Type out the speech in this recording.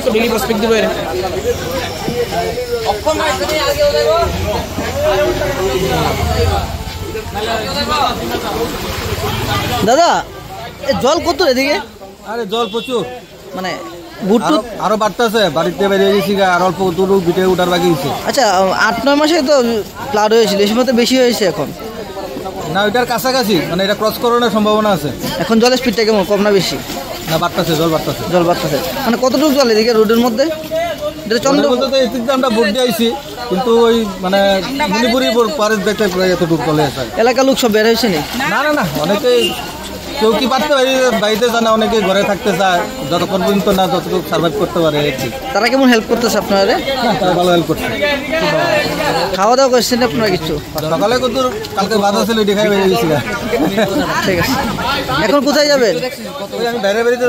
तो daily prospect दिबो এর দাদা এই জল কত এদিকে? আরে জল প্রচুর, মানে বুটু আরো বাড়তেছে, বাড়িতে বেরিয়ে গেছি আর অল্প দূর বিটে উঠার বাকি আছে। আচ্ছা 8-9 মাসে তো ফ্লাড হয়েছিল, এই সময় তো বেশি হয়েছে এখন না ওইটার কাছাকাছি, মানে এটা ক্রস করানোর সম্ভাবনা আছে। এখন জলের স্পিডটা কেমন, কম না বেশি? না বাড়তেছে, জল বাড়তেছে। জল বাড়তেছে মানে কতটুকু জল এদিকে রোডের মধ্যে? এটা চন্দ্র বলতে তো এই দিক দিয়ে আমরা ভোট দিয়ে আইছি, কিন্তু ওই মানে মণিপুরি পারের দেখতে প্রায় এতটুকু চলে আসে। এলাকার লোক সব বের হয়েছে নি? না না না, অনেকেই কেউ কি পারতে পারে বাড়িতে জানা, অনেকে ঘরে থাকতে চায় যতক্ষণ পর্যন্ত না যতটুকু সার্ভাইভ করতে পারে। তারা কেমন হেল্প করতেছে আপনারা? তারা ভালো হেল্প করছে। খাওয়া দাওয়া করছেন আপনারা কিছু? সকালে কত কালকে বাধা ছিল, এটি খাই বেরিয়ে গেছিল। ঠিক আছে, এখন কোথায় যাবেন? আমি বাইরে বেরিয়ে